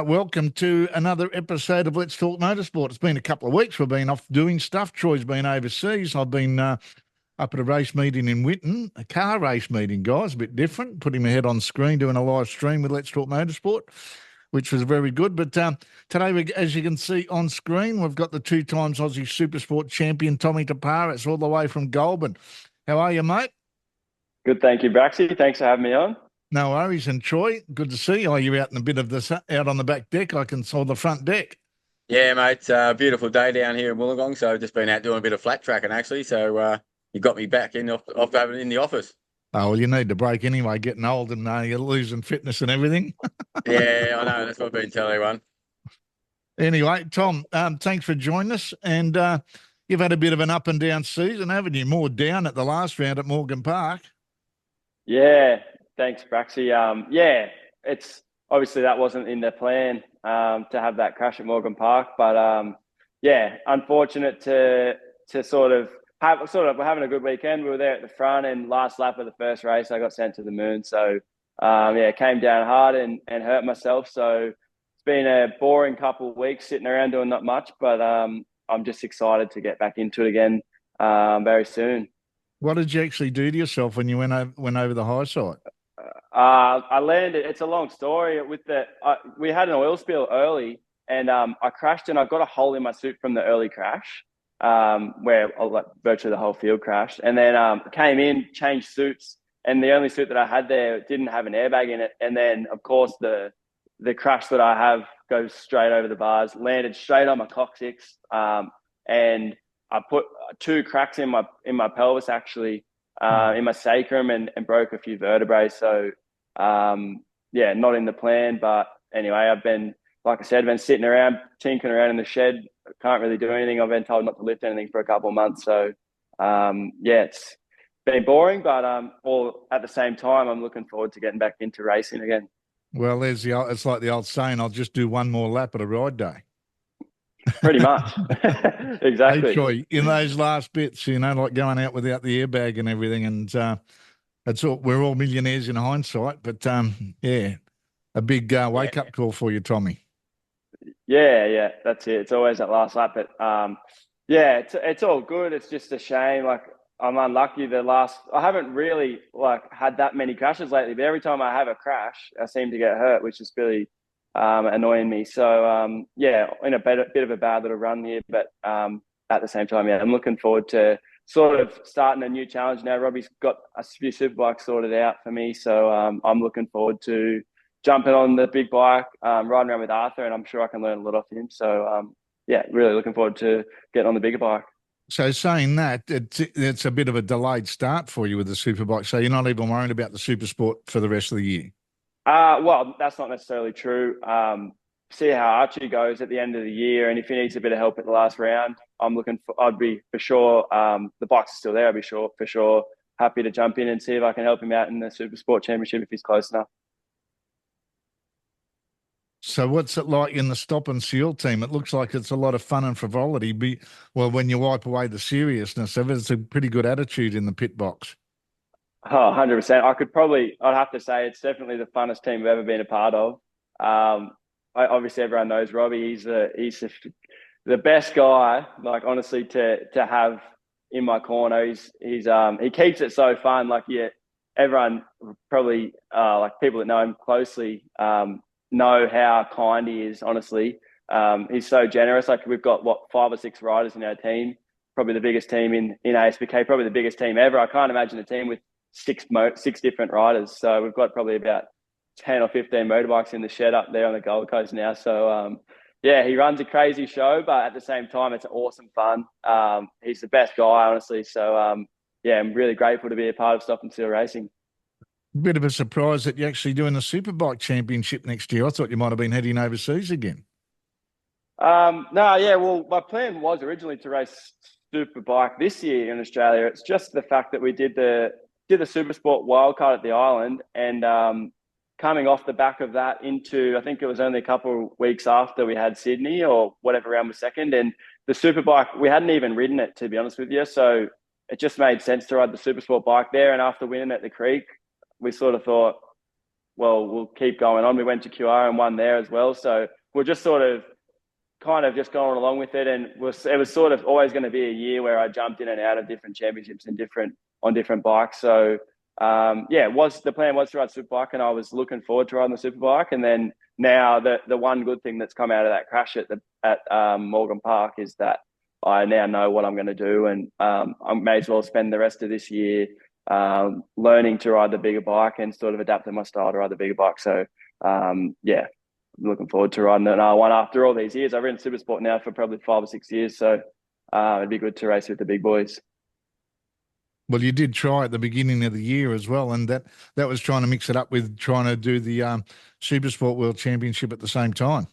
Welcome to another episode of Let's Talk Motorsport. It's been a couple of weeks. We've been off doing stuff. Troy's been overseas. I've been up at a race meeting in Whitten, a car race meeting, guys, a bit different. Putting my head on screen, doing a live stream with Let's Talk Motorsport, which was very good. But today, as you can see on screen, we've got the two times Aussie Supersport champion, Tommy Toparis, all the way from Goulburn. How are you, mate? Good, thank you, Braxy. Thanks for having me on. No worries. And Troy, good to see you. Are you out in a bit of this out on the back deck? I can saw the front deck. Yeah, mate. Beautiful day down here in Wollongong. So I've just been out doing a bit of flat tracking actually. So you got me back off in the office. Oh, well, you need to break anyway, getting old and you're losing fitness and everything. Yeah, I know. That's what I've been telling everyone. Anyway, Tom, thanks for joining us. And you've had a bit of an up and down season, haven't you? More down at the last round at Morgan Park. Yeah, thanks, Braxy. Yeah, it's obviously that wasn't in the plan to have that crash at Morgan Park, but yeah, unfortunate to we're having a good weekend. We were there at the front, and last lap of the first race, I got sent to the moon. So yeah, came down hard and hurt myself. So it's been a boring couple of weeks sitting around doing not much, but I'm just excited to get back into it again very soon. What did you actually do to yourself when you went over the high side? I landed. It's a long story. We had an oil spill early, and I crashed, and I got a hole in my suit from the early crash, where like virtually the whole field crashed. And then came in, changed suits, and the only suit that I had there didn't have an airbag in it. And then, of course, the crash that I have goes straight over the bars, landed straight on my coccyx, and I put two cracks in my pelvis actually, in my sacrum, and broke a few vertebrae. So yeah, not in the plan. But anyway, like I said, been sitting around, tinkering around in the shed. Can't really do anything. I've been told not to lift anything for a couple of months. So yeah, it's been boring, but all at the same time, I'm looking forward to getting back into racing again. Well, it's like the old saying, I'll just do one more lap at a ride day. Pretty much. Hey, Exactly. Troy, in those last bits, like going out without the airbag and everything, and we're all millionaires in hindsight, but yeah, a big wake Yeah. up call for you, Tommy. Yeah, that's it. It's always that last lap, but yeah, it's all good. It's just a shame. Like I'm unlucky. I haven't really like had that many crashes lately, but every time I have a crash, I seem to get hurt, which is really annoying me. So yeah, in a bit of a bad little run here, but at the same time, yeah, I'm looking forward to sort of starting a new challenge now. Robbie's got a few superbikes sorted out for me, so I'm looking forward to jumping on the big bike, riding around with Arthur, and I'm sure I can learn a lot off him. So yeah, really looking forward to getting on the bigger bike. So saying that, it's a bit of a delayed start for you with the superbike. So you're not even worried about the supersport for the rest of the year. Well, that's not necessarily true. See how Archie goes at the end of the year, and if he needs a bit of help at the last round, I'd be for sure. The bikes are still there. I'd be sure for sure happy to jump in and see if I can help him out in the Supersport Championship if he's close enough. So what's it like in the stop and seal team? It looks like it's a lot of fun and frivolity. Well, when you wipe away the seriousness of it, it's a pretty good attitude in the pit box. Oh, 100%. I'd have to say it's definitely the funnest team I've ever been a part of. Obviously everyone knows Robbie. The best guy, like honestly, to have in my corner. He keeps it so fun. Like, yeah, everyone probably, like people that know him closely, know how kind he is, honestly. He's so generous. Like we've got five or six riders in our team, probably the biggest team in ASBK, probably the biggest team ever. I can't imagine a team with six different riders. So we've got probably about 10 or 15 motorbikes in the shed up there on the Gold Coast now. So yeah, he runs a crazy show, but at the same time, it's awesome fun. He's the best guy, honestly. So yeah, I'm really grateful to be a part of Stop and Seal Racing. Bit of a surprise that you're actually doing the Superbike Championship next year. I thought you might have been heading overseas again. No, yeah, well, my plan was originally to race Superbike this year in Australia. It's just the fact that we did the Supersport wildcard at the island, and coming off the back of that into, I think it was only a couple of weeks after we had Sydney or whatever round was second, and the Superbike, we hadn't even ridden it, to be honest with you. So it just made sense to ride the Supersport bike there. And after winning at the Creek, we sort of thought, well, we'll keep going on. We went to QR and won there as well. So we're just sort of kind of just going along with it. And it was sort of always going to be a year where I jumped in and out of different championships and on different bikes. So the plan was to ride Superbike, and I was looking forward to riding the Superbike. And then now the one good thing that's come out of that crash at Morgan Park is that I now know what I'm going to do, and I may as well spend the rest of this year learning to ride the bigger bike and sort of adapting my style to ride the bigger bike. So looking forward to riding an R1 after all these years. I've ridden Supersport now for probably 5 or 6 years, so it'd be good to race with the big boys. Well, you did try at the beginning of the year as well, and that was trying to mix it up with trying to do the Supersport World Championship at the same time.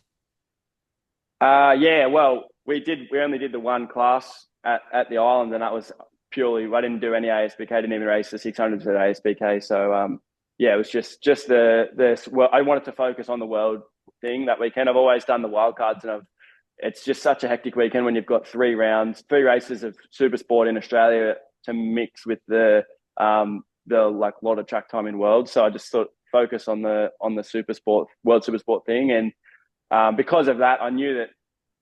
Well, we only did the one class at the island, and that was purely, I didn't do any ASBK, didn't even race the 600s at ASBK. So it was just well, I wanted to focus on the world thing that weekend. I've always done the wildcards, and it's just such a hectic weekend when you've got 3 races of Supersport in Australia to mix with the like lot of track time in world. So I just thought focus on the Supersport, World Supersport thing. And because of that, I knew that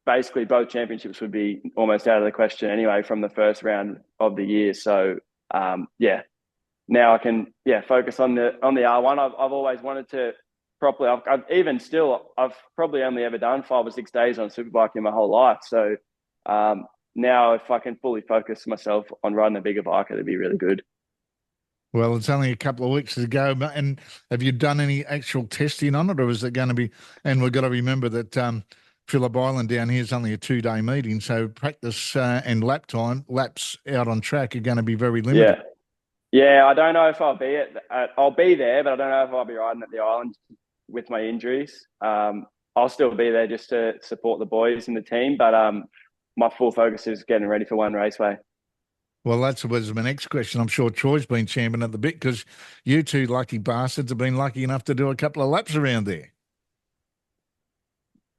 basically both championships would be almost out of the question anyway from the first round of the year. So now I can focus on the R1. I've always wanted to properly. I've probably only ever done 5 or 6 days on Superbike in my whole life. So now if I can fully focus myself on riding a bigger bike, it'd be really good. Well, it's only a couple of weeks to go. And have you done any actual testing on it, or is it going to be? And we've got to remember that Phillip Island down here is only a 2-day meeting, so practice and laps out on track are going to be very limited. Yeah. I don't know if I'll be I'll be there, but I don't know if I'll be riding at the island with my injuries. I'll still be there just to support the boys in the team, but my full focus is getting ready for One Raceway. Well, that was my next question. I'm sure Troy's been champion at the bit because you two lucky bastards have been lucky enough to do a couple of laps around there.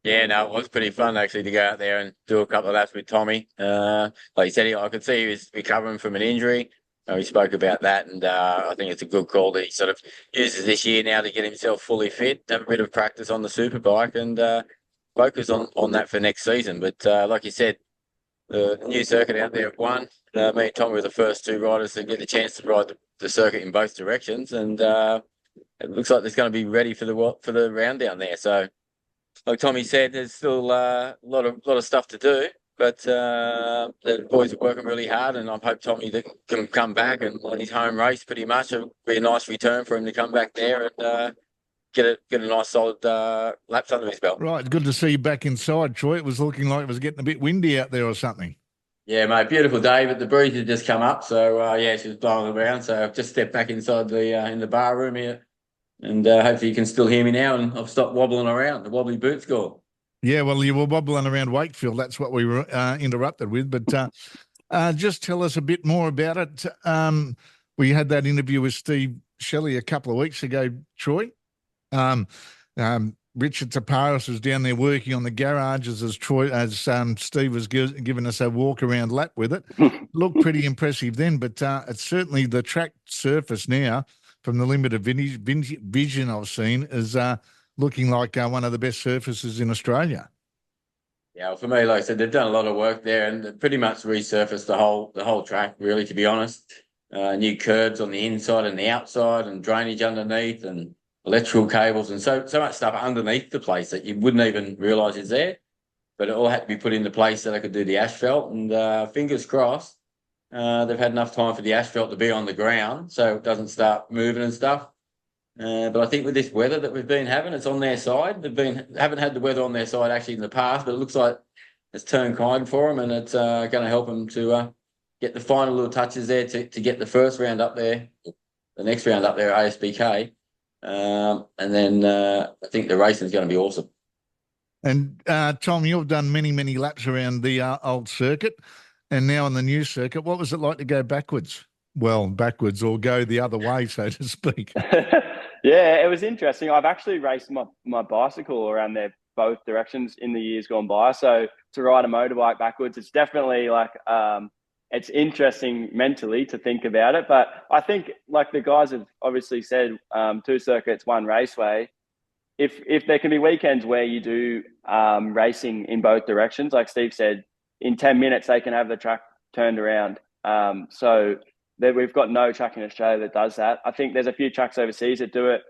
Yeah, no, it was pretty fun actually to go out there and do a couple of laps with Tommy. Like you said, I could see he was recovering from an injury. We spoke about that, and I think it's a good call that he sort of uses this year now to get himself fully fit, have a bit of practice on the Superbike, and focus on that for next season. But like you said, the new circuit out there at one. Me and Tommy were the first 2 riders to get the chance to ride the circuit in both directions, and it looks like it's going to be ready for the round down there. So, like Tommy said, there's still a lot of stuff to do, but the boys are working really hard, and I hope Tommy can come back and on his home race pretty much. It'll be a nice return for him to come back there and get a nice solid laps under his belt. Right, good to see you back inside, Troy. It was looking like it was getting a bit windy out there or something. Yeah, mate, beautiful day, but the breeze had just come up, so she was blowing around. So I've just stepped back inside in the bar room here, and hopefully you can still hear me now. And I've stopped wobbling around. The wobbly boot score. Yeah, well, you were wobbling around Wakefield. That's what we were interrupted with. But just tell us a bit more about it. We had that interview with Steve Shelley a couple of weeks ago, Troy. Richard Toparis was down there working on the garages as Steve was giving us a walk around lap with it. Looked pretty impressive then, but it's certainly the track surface now from the limited vision I've seen is looking like one of the best surfaces in Australia. Yeah, well, for me, like I said, they've done a lot of work there and they've pretty much resurfaced the whole track, really, to be honest. New curbs on the inside and the outside and drainage underneath and electrical cables and so much stuff underneath the place that you wouldn't even realise is there. But it all had to be put into place so they could do the asphalt. And fingers crossed, they've had enough time for the asphalt to be on the ground so it doesn't start moving and stuff. But I think with this weather that we've been having, it's on their side. Haven't had the weather on their side actually in the past, but it looks like it's turned kind for them, and it's going to help them to get the final little touches there to get the first round up there, the next round up there at ASBK. And then I think the racing is going to be awesome. And Tom, you've done many, many laps around the old circuit and now on the new circuit. What was it like to go backwards? Well, backwards or go the other way, so to speak. Yeah, it was interesting. I've actually raced my bicycle around there both directions in the years gone by. So to ride a motorbike backwards, it's definitely like it's interesting mentally to think about it. But I think, like the guys have obviously said, 2 circuits, 1 raceway. If there can be weekends where you do racing in both directions, like Steve said, in 10 minutes they can have the track turned around. So we've got no track in Australia that does that. I think there's a few tracks overseas that do it.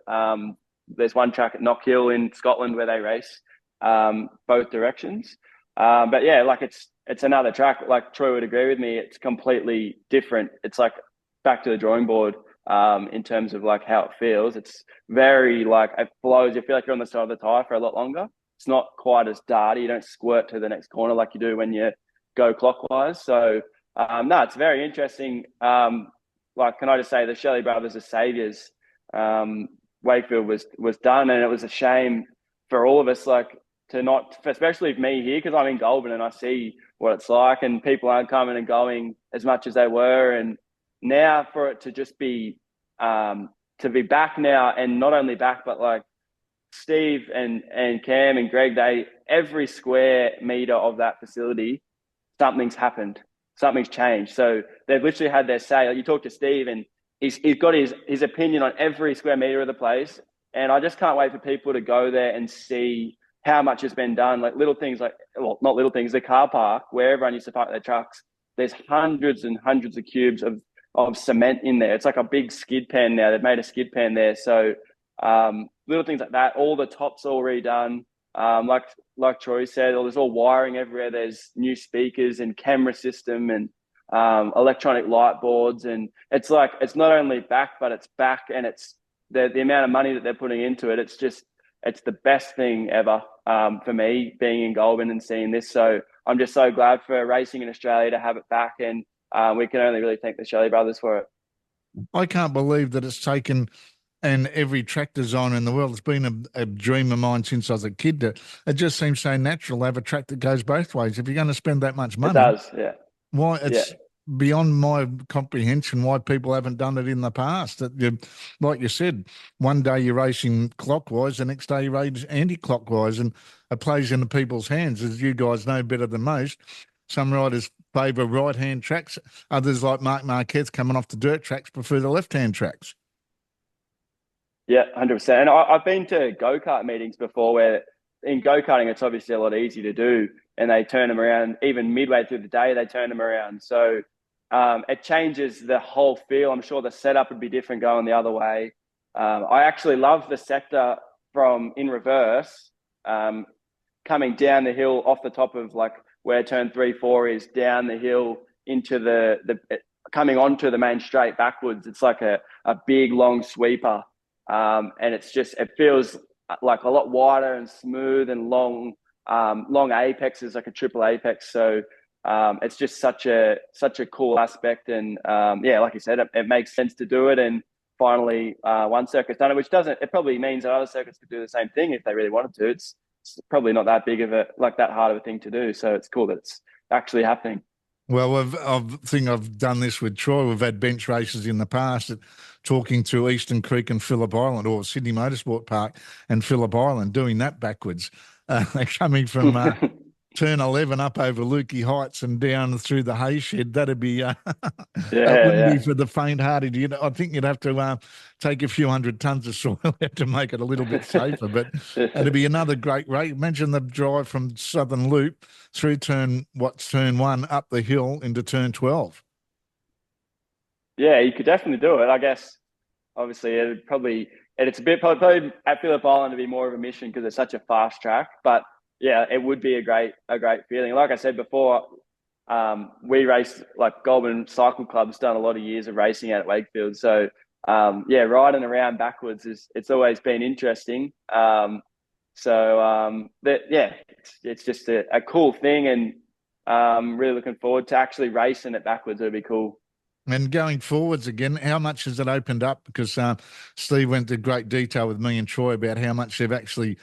There's one track at Knockhill in Scotland where they race both directions. But yeah, like it's another track. Like Troy would agree with me, it's completely different. It's like back to the drawing board in terms of like how it feels. It's very like it flows. You feel like you're on the side of the tyre for a lot longer. It's not quite as darty. You don't squirt to the next corner like you do when you go clockwise. So no, it's very interesting. Like, can I just say the Shelley brothers are saviours. Wakefield was done, and it was a shame for all of us, like to not, especially me here, because I'm in Goulburn and I see what it's like, and people aren't coming and going as much as they were, and now for it to just be to be back now, and not only back, but like Steve and Cam and Greg, every square meter of that facility, something's happened, something's changed. So they've literally had their say. Like you talk to Steve, and he's got his opinion on every square meter of the place, and I just can't wait for people to go there and see how much has been done. Like little things, like, well, not little things, the car park where everyone used to park their trucks. There's hundreds and hundreds of cubes of cement in there. It's like a big skid pan now. They've made a skid pan there. So little things like that. All the tops all redone. Like Troy said, there's all wiring everywhere. There's new speakers and camera system and electronic light boards. And it's like, it's not only back, but it's back, and it's the amount of money that they're putting into it. It's the best thing ever for me being in Goulburn and seeing this. So I'm just so glad for racing in Australia to have it back, and we can only really thank the Shelley brothers for it. I can't believe that it's taken, and every track designer in the world, it's been a dream of mine since I was a kid. It just seems so natural to have a track that goes both ways. If you're going to spend that much money, it does, yeah. Why it's beyond my comprehension why people haven't done it in the past. Like you said, one day you're racing clockwise, the next day you race anti-clockwise, and it plays into people's hands, as you guys know better than most. Some riders favour right-hand tracks. Others, like Mark Marquez, coming off the dirt tracks, prefer the left-hand tracks. Yeah, 100%. And I've been to go-kart meetings before where in go-karting, it's obviously a lot easier to do, and they turn them around. Even midway through the day, they turn them around. So it changes the whole feel. I'm sure the setup would be different going the other way. I actually love the sector from in reverse, coming down the hill off the top of like where turn 3-4 is, down the hill into the coming onto the main straight backwards. It's like a big long sweeper, and it feels like a lot wider and smooth and long apexes, like a triple apex. So it's just such a cool aspect, and like you said, it makes sense to do it. And finally, one circuit's done it, which it probably means that other circuits could do the same thing if they really wanted to. It's probably not that big of that hard of a thing to do. So it's cool that it's actually happening. Well, I've done this with Troy. We've had bench races in the past, talking to Eastern Creek and Phillip Island, or Sydney Motorsport Park and Phillip Island, doing that backwards. They're coming from turn 11 up over Lukey Heights and down through the hay shed. That'd be that wouldn't be for the faint-hearted. I think you'd have to take a few hundred tons of soil out to make it a little bit safer. But it'd be another great race. Imagine the drive from Southern Loop through turn 1 up the hill into turn 12. Yeah, you could definitely do it. I guess obviously it's a bit probably at Phillip Island to be more of a mission because it's such a fast track, but yeah, it would be a great feeling. Like I said before, we race, like Goulburn Cycle Club's done a lot of years of racing out at Wakefield. So riding around backwards it's always been interesting. It's just a cool thing, and really looking forward to actually racing it backwards. It'd be cool. And going forwards again, how much has it opened up? Because Steve went into great detail with me and Troy about how much they've actually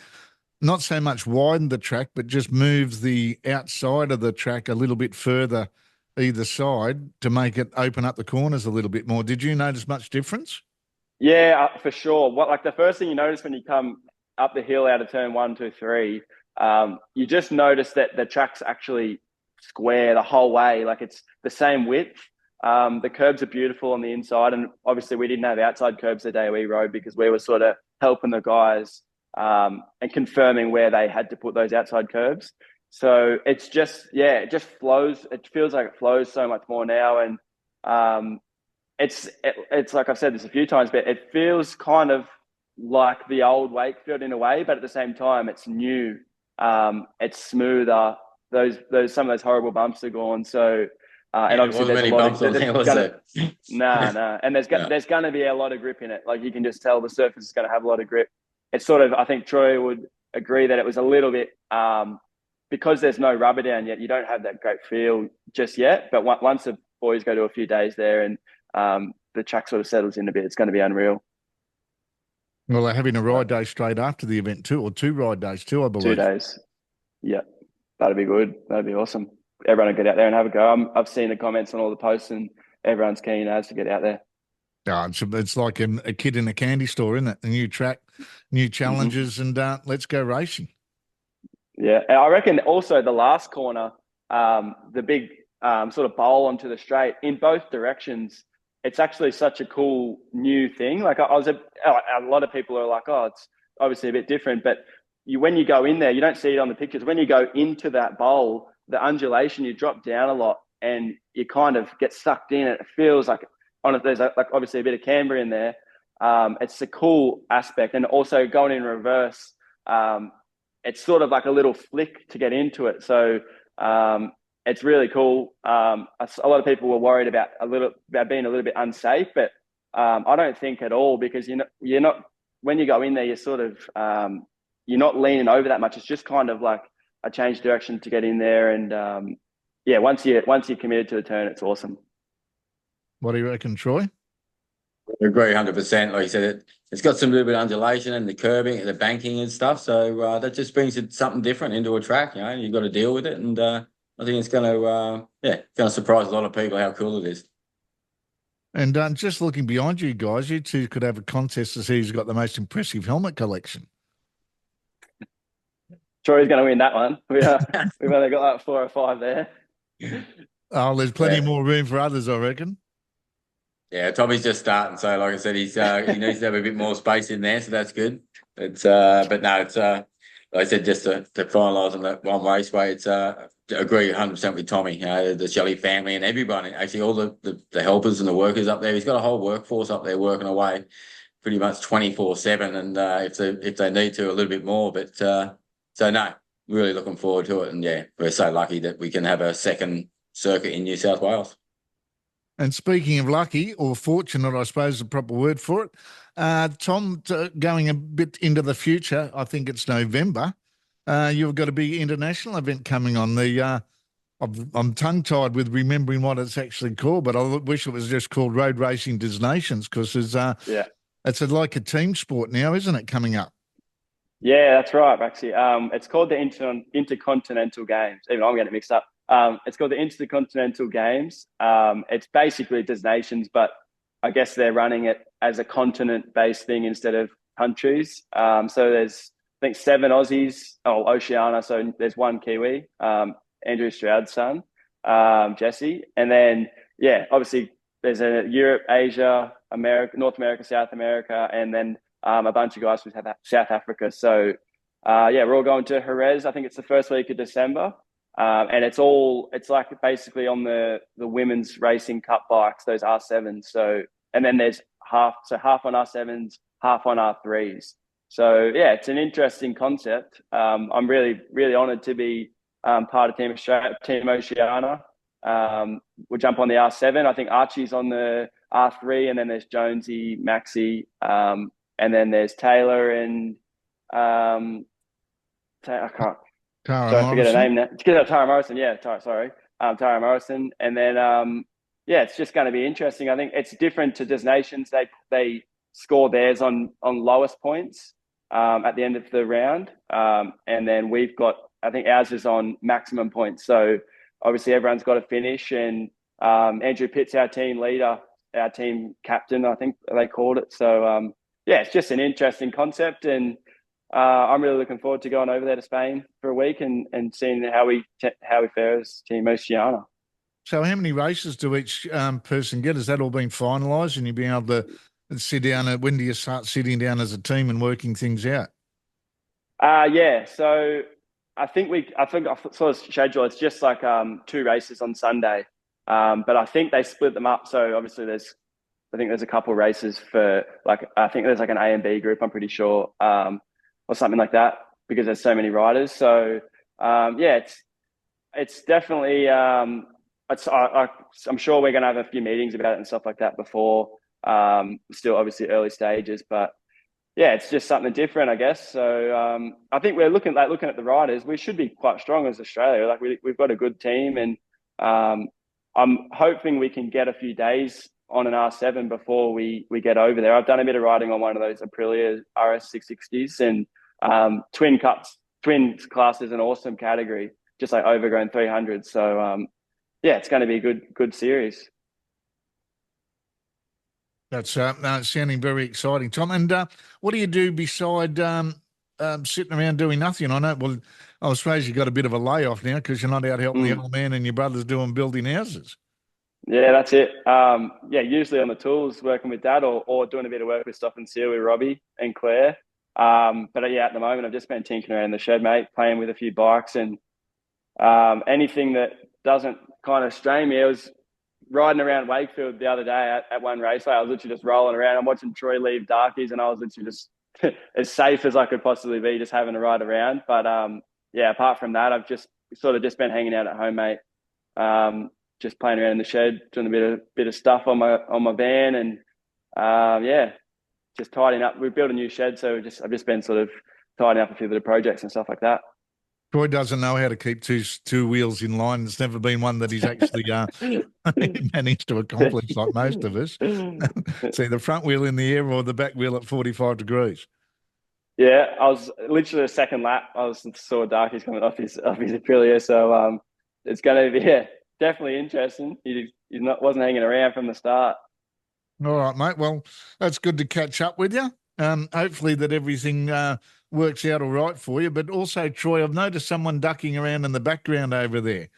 not so much widened the track, but just moved the outside of the track a little bit further either side to make it open up the corners a little bit more. Did you notice much difference? Yeah, for sure. The first thing you notice when you come up the hill out of turn 1, 2, 3, you just notice that the track's actually square the whole way. Like it's the same width. The curbs are beautiful on the inside, and obviously we didn't have outside curbs the day we rode because we were sort of helping the guys and confirming where they had to put those outside curbs. So it's just, it just flows. It feels like it flows so much more now, and it's like I've said this a few times, but it feels kind of like the old Wakefield in a way, but at the same time, it's new. It's smoother. Some of those horrible bumps are gone. So. And obviously, there's a lot of nah, and there's going to be a lot of grip in it. Like you can just tell the surface is going to have a lot of grip. It's sort of, I think Troy would agree that it was a little bit because there's no rubber down yet. You don't have that great feel just yet. But once the boys go to a few days there and the track sort of settles in a bit, it's going to be unreal. Well, they're having a ride day straight after the event too, or 2 ride days too, I believe. 2 days. Yeah, that'd be good. That'd be awesome. Everyone will get out there and have a go. I've seen the comments on all the posts, and everyone's keen as to get out there. Oh, it's like a kid in a candy store, isn't it? A new track, new challenges, and let's go racing. Yeah, and I reckon also the last corner, the big sort of bowl onto the straight in both directions. It's actually such a cool new thing. Like a lot of people are like, oh, it's obviously a bit different, but when you go in there, you don't see it on the pictures. When you go into that bowl, the undulation, you drop down a lot and you kind of get sucked in. It feels like there's like obviously a bit of camber in there. It's a cool aspect. And also going in reverse, it's sort of like a little flick to get into it. So it's really cool. A lot of people were worried about being a little bit unsafe, but I don't think at all, because you're not when you go in there, you're sort of you're not leaning over that much. It's just kind of like a change direction to get in there, and once you're committed to the turn, it's awesome. What do you reckon, Troy? I agree 100%. Like you said, it's got some little bit of undulation and the curbing and the banking and stuff. So that just brings something different into a track. You've got to deal with it, and I think it's going to surprise a lot of people how cool it is. And just looking behind you guys, you two could have a contest to see who's got the most impressive helmet collection. Troy's going to win that one. We've only got like 4 or 5 there. Oh, there's plenty more room for others, I reckon. Yeah, Tommy's just starting, so like I said, he needs to have a bit more space in there, so that's good. It's but no, it's like I said, just to finalise on that one raceway, it's agree 100% with Tommy. The Shelley family and everyone, actually all the helpers and the workers up there. He's got a whole workforce up there working away, pretty much 24/7, and if they need to, a little bit more, but. So no, really looking forward to it, and we're so lucky that we can have a second circuit in New South Wales. And speaking of lucky, or fortunate, I suppose is the proper word for it, Tom, going a bit into the future, I think it's November, you've got a big international event coming on. I'm tongue-tied with remembering what it's actually called, but I wish it was just called Road Racing Des Nations, because it's like a team sport now, isn't it, coming up? Yeah, that's right, Maxie. It's called the Intercontinental Games. Even I'm getting it mixed up. It's called the Intercontinental Games. It's basically Des Nations, but I guess they're running it as a continent-based thing instead of countries. So there's, I think, 7 Aussies, Oceania. So there's 1 Kiwi, Andrew Stroud's son, Jesse. And then, obviously there's a Europe, Asia, America, North America, South America, and then a bunch of guys from South Africa. So, we're all going to Jerez. I think it's the first week of December. And it's like basically on the women's racing cup bikes, those R7s. So, and then there's half on R7s, half on R3s. So, it's an interesting concept. I'm really, really honoured to be part of Team Oceania. We'll jump on the R7. I think Archie's on the R3, and then there's Jonesy, Maxie, and then there's Taylor and I can't. Tara forget her name now. Tara Morrison. Yeah, Tara Morrison. And then it's just going to be interesting. I think it's different to Des Nations. They score theirs on lowest points at the end of the round, and then we've got, I think ours is on maximum points. So obviously everyone's got to finish, and Andrew Pitt's our team leader, our team captain, I think they called it. So it's just an interesting concept, and I'm really looking forward to going over there to Spain for a week and seeing how we fare as Team Oceania. So how many races do each person get? Has that all been finalised and you'll be able to sit down? When do you start sitting down as a team and working things out? Yeah. So I think I saw the schedule. It's just like 2 races on Sunday. But I think they split them up. So obviously I think there's a couple of races for I think there's like an A and B group, I'm pretty sure, or something like that, because there's so many riders. So yeah, it's definitely I'm sure we're going to have a few meetings about it and stuff like that before. Still obviously early stages, but yeah, it's just something different, I guess. So I think we're looking at the riders. We should be quite strong as Australia. Like we've got a good team, and I'm hoping we can get a few days on an R7 before we get over there. I've done a bit of riding on one of those Aprilia RS 660s, and twin class is an awesome category, just like overgrown 300. So yeah, it's going to be a good series. That's sounding very exciting, Tom. And what do you do beside sitting around doing nothing? I know. Well, I suppose you got a bit of a layoff now because you're not out helping the old man and your brother's building houses. Yeah, that's it. Yeah, usually on the tools, working with Dad, or doing a bit of work with Stop and Seal with Robbie and Claire. But yeah, at the moment, I've just been tinkering around the shed, mate, playing with a few bikes and anything that doesn't kind of strain me. I was riding around Wakefield the other day at one raceway. I was literally just rolling around. I'm watching Troy leave Darkies, and I was literally just as safe as I could possibly be, just having a ride around. But yeah, apart from that, I've just been hanging out at home, mate. Just playing around in the shed, doing a bit of stuff on my van, and yeah, just tidying up. We built a new shed, so I've just been sort of tidying up a few bit of projects and stuff like that. Troy doesn't know how to keep two wheels in line. It's never been one that he's actually managed to accomplish like most of us. See, the front wheel in the air or the back wheel at 45 degrees. Yeah, I was literally a second lap. I saw Darkies coming off his Aprilia, so it's going to be definitely interesting. He wasn't hanging around from the start. All right, mate. Well, that's good to catch up with you. Hopefully that everything works out all right for you. But also, Troy, I've noticed someone ducking around in the background over there.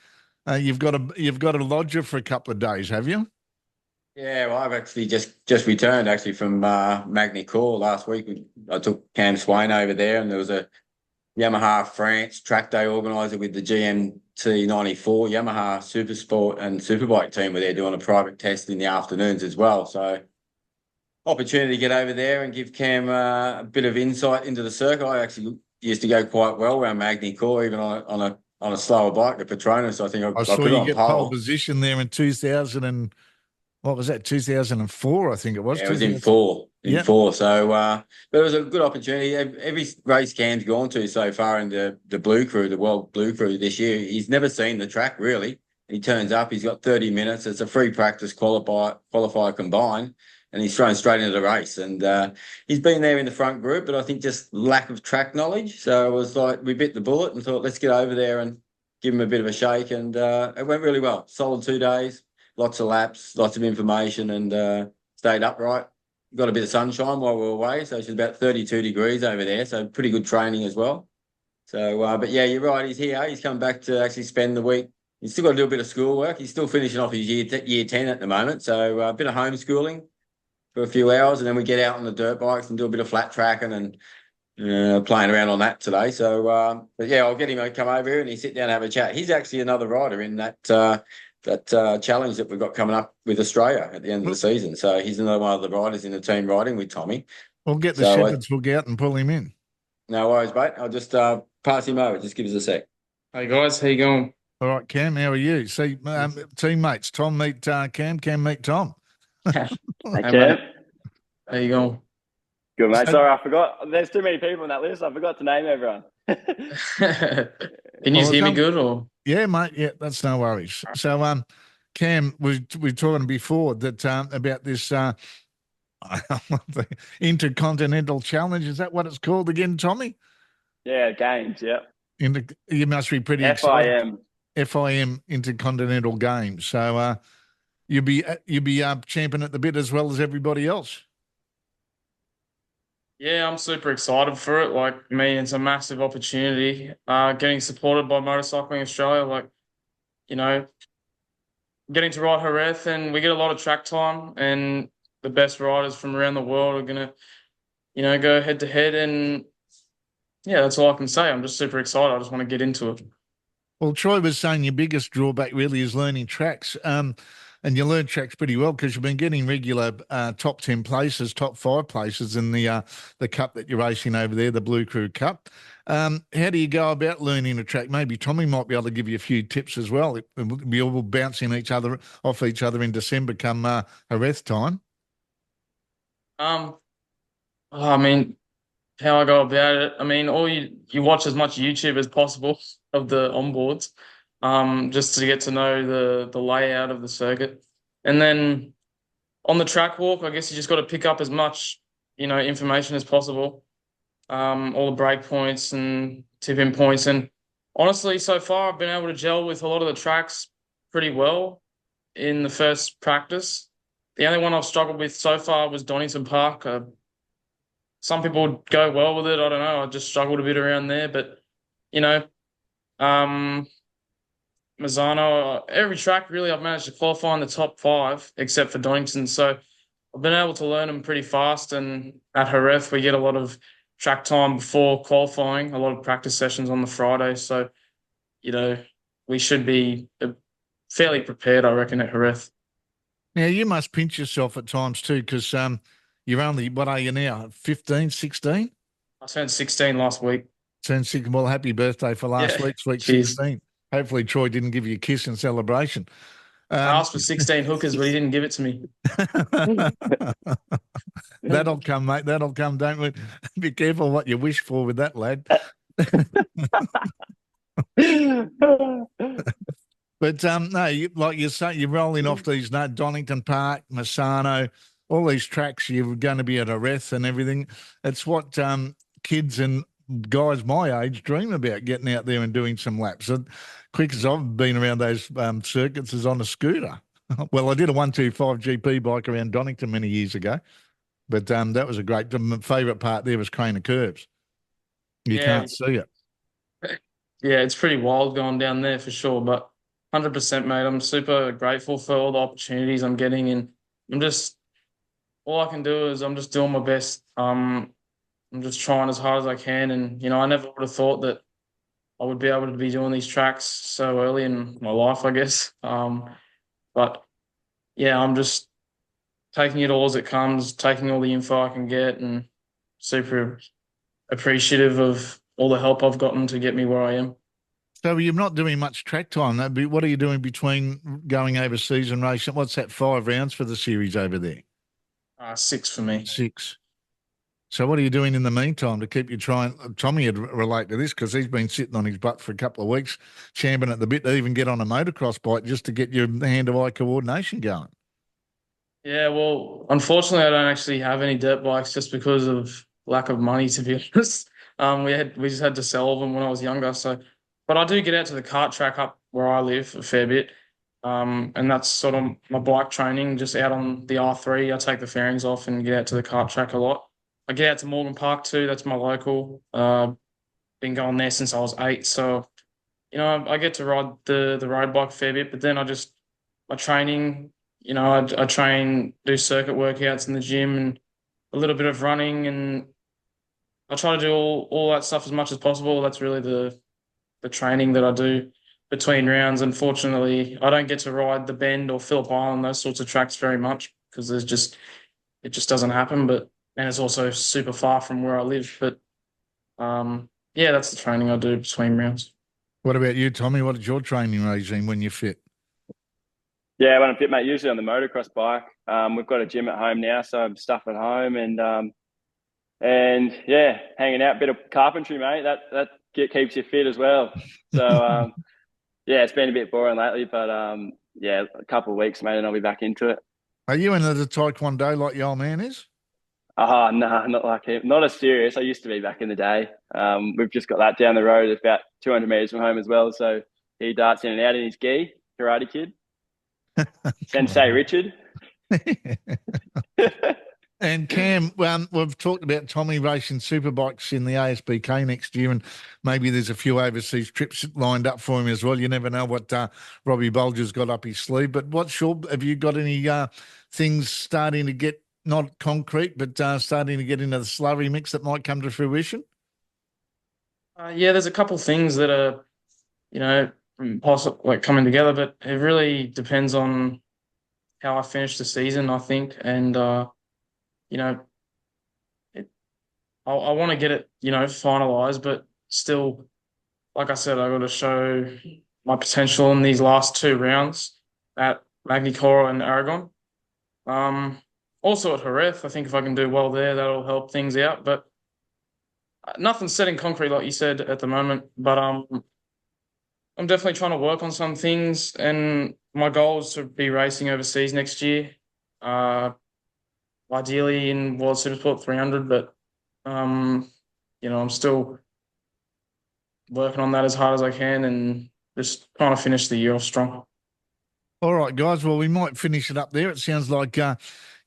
You've got a lodger for a couple of days, have you? Yeah, well, I've actually just returned from Magny Cours last week. I took Cam Swain over there, and there was a Yamaha France track day organizer with the GMT 94 Yamaha Supersport and Superbike team were there doing a private test in the afternoons as well. So opportunity to get over there and give Cam a bit of insight into the circuit. I actually used to go quite well around Magny Cours, even on a slower bike, the Petronas. I think I saw put you on get pole position there in 2000 and what was that? 2004, I think it was. Yeah, it was in four. Yep. So, but it was a good opportunity. Every race Cam's gone to so far in the Blue Crew, the World Blue Crew this year, he's never seen the track really. He turns up, he's got 30 minutes. It's a free practice qualifier combined, and he's thrown straight into the race. And he's been there in the front group, but I think just lack of track knowledge. So it was like we bit the bullet and thought, let's get over there and give him a bit of a shake. And it went really well. Solid 2 days. Lots of laps, lots of information, and stayed upright. Got a bit of sunshine while we were away, so it's about 32 degrees over there, so pretty good training as well. So, but yeah, you're right, he's here. He's come back to actually spend the week. He's still got to do a bit of schoolwork. He's still finishing off his year 10 at the moment, so a bit of homeschooling for a few hours, and then we get out on the dirt bikes and do a bit of flat tracking and playing around on that today. So, but yeah, I'll get him to come over here and he sit down and have a chat. He's actually another rider in that challenge that we've got coming up with Australia at the end of the season. So he's another one of the riders in the team riding with Tommy. We'll get the Shepherds, we'll get out and pull him in. No worries, mate. I'll just pass him over. Just give us a sec. Hey, guys. How you going? All right, Cam, how are you? See, teammates, Tom meet Cam meet Tom. Hey, Cam. How you going? Good, mate. Sorry, I forgot. There's too many people on that list. I forgot to name everyone. Can you hear me good or? Yeah, mate. Yeah, that's no worries. So, Cam, we were talking before that about this Intercontinental Challenge. Is that what it's called again, Tommy? Yeah, games. Yeah. You must be pretty excited. FIM Intercontinental Games. So, you'll be champing at the bit as well as everybody else. Yeah, I'm super excited for it. Like, I mean, it's a massive opportunity. Getting supported by Motorcycling Australia, like, you know, getting to ride Jerez, and we get a lot of track time, and the best riders from around the world are gonna, go head to head, and yeah, that's all I can say. I'm just super excited. I just want to get into it. Well, Troy was saying your biggest drawback really is learning tracks. And you learn tracks pretty well because you've been getting regular top 10 places, top 5 places in the cup that you're racing over there, the Blue Crew Cup. How do you go about learning a track? Maybe Tommy might be able to give you a few tips as well. We'll be all bouncing each other off each other in December come Jerez time. Um, I mean, how I go about it. I mean, all you watch as much YouTube as possible of the onboards, just to get to know the layout of the circuit, and then on the track walk, I guess you just got to pick up as much information as possible. All the break points and tip-in points, and honestly, so far I've been able to gel with a lot of the tracks pretty well in the first practice. The only one I've struggled with so far was Donington Park. Some people go well with it. I don't know. I just struggled a bit around there, but you know, um, Mazzano, every track really I've managed to qualify in the top five except for Donington. So I've been able to learn them pretty fast. And at Jerez, we get a lot of track time before qualifying, a lot of practice sessions on the Friday. So, you know, we should be fairly prepared, I reckon, at Jerez. Now, you must pinch yourself at times too because you're only, what are you now, 15, 16? I turned 16 last week. Turned 16. Well, happy birthday for last Yeah. week Cheers. 16. Hopefully, Troy didn't give you a kiss in celebration. I asked for 16 hookers, but he didn't give it to me. That'll come, mate. That'll come. Don't we? Be careful what you wish for with that, lad. But no, like you say, you're rolling off these Donington Park, Massano, all these tracks. You're going to be at a Reth and everything. It's what kids and guys my age dream about, getting out there and doing some laps. And quick as I've been around those circuits is on a scooter. Well, I did a 125 GP bike around Donington many years ago, but that was a great. My favourite part there was Craner Curbs. You Yeah, can't see it. yeah, it's pretty wild going down there for sure. But 100%, mate. I'm super grateful for all the opportunities I'm getting, and I'm just all I can do is I'm just doing my best. I'm just trying as hard as I can, and I never would have thought that I would be able to be doing these tracks so early in my life, I guess. But yeah, I'm just taking it all as it comes, taking all the info I can get, and super appreciative of all the help I've gotten to get me where I am. So you're not doing much track time. What are you doing between going overseas and racing? What's that, 5 rounds for the series over there? 6 for me. 6. So what are you doing in the meantime to keep you trying? Tommy would relate to this because he's been sitting on his butt for a couple of weeks, champing at the bit to even get on a motocross bike just to get your hand-to-eye coordination going. Yeah, well, unfortunately, I don't actually have any dirt bikes just because of lack of money, to be honest. We just had to sell them when I was younger. So, but I do get out to the kart track up where I live a fair bit. And that's sort of my bike training, just out on the R3. I take the fairings off and get out to the kart track a lot. I get out to Morgan Park too. That's my local. Been going there since I was 8. So, I get to ride the road bike a fair bit, but then my training, I train, do circuit workouts in the gym and a little bit of running, and I try to do all that stuff as much as possible. That's really the training that I do between rounds. Unfortunately, I don't get to ride the Bend or Phillip Island, those sorts of tracks very much because it just doesn't happen. And it's also super far from where I live. But yeah, that's the training I do between rounds. What about you, Tommy? What is your training regime when you're fit? Yeah, when I'm fit, mate, usually on the motocross bike. We've got a gym at home now, so I'm stuff at home and yeah, hanging out, bit of carpentry, mate. That keeps you fit as well. So yeah, it's been a bit boring lately, but yeah, a couple of weeks, mate, and I'll be back into it. Are you into the taekwondo like your old man is? Oh, no, not like him. Not as serious. I used to be back in the day. We've just got that down the road. It's about 200 meters from home as well. So he darts in and out in his gi, Karate Kid. Sensei Richard. And Cam, we've talked about Tommy racing superbikes in the ASBK next year, and maybe there's a few overseas trips lined up for him as well. You never know what Robbie Bulger's got up his sleeve. But have you got any things starting to get, not concrete, but starting to get into the slurry mix that might come to fruition? Yeah, there's a couple things that are, possible like coming together, but it really depends on how I finish the season, I think, and you know, I want to get it, finalized, but still, like I said, I got to show my potential in these last 2 rounds at Magny-Cours and Aragon. Also at Jerez, I think if I can do well there, that'll help things out. But nothing's set in concrete, like you said, at the moment. But I'm definitely trying to work on some things, and my goal is to be racing overseas next year. Ideally in World Supersport 300, but I'm still working on that as hard as I can and just trying to finish the year off strong. All right, guys. Well, we might finish it up there. It sounds like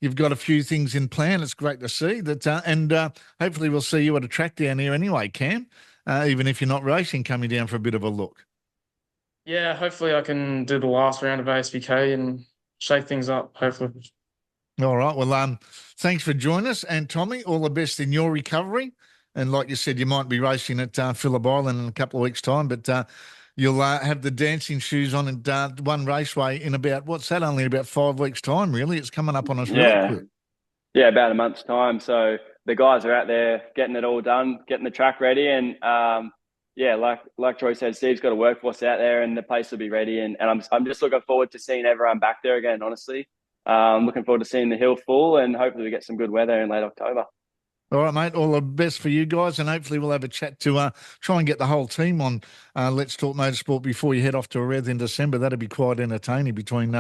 you've got a few things in plan. It's great to see that, and hopefully we'll see you at a track down here anyway, Cam. Even if you're not racing, coming down for a bit of a look. Yeah, hopefully I can do the last round of ASBK and shake things up. Hopefully. All right. Well, thanks for joining us, and Tommy, all the best in your recovery. And like you said, you might be racing at Phillip Island in a couple of weeks' time, but you'll have the dancing shoes on at One Raceway in about, what's that? Only about 5 weeks' time, really. It's coming up on us really quick. Yeah, about a month's time. So the guys are out there getting it all done, getting the track ready, and like Troy said, Steve's got a workforce out there, and the place will be ready. And I'm just looking forward to seeing everyone back there again. Honestly, I'm looking forward to seeing the hill full, and hopefully we get some good weather in late October. All right, mate. All the best for you guys, and hopefully we'll have a chat to try and get the whole team on Let's Talk Motorsport before you head off to Jerez in December. That'd be quite entertaining between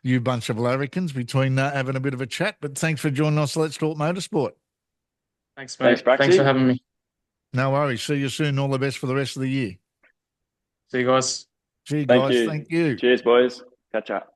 you bunch of larrikins, between having a bit of a chat. But thanks for joining us. Let's Talk Motorsport. Thanks, mate. Thanks for having me. No worries. See you soon. All the best for the rest of the year. See you guys. See you guys. Thank you. Cheers, boys. Catch up.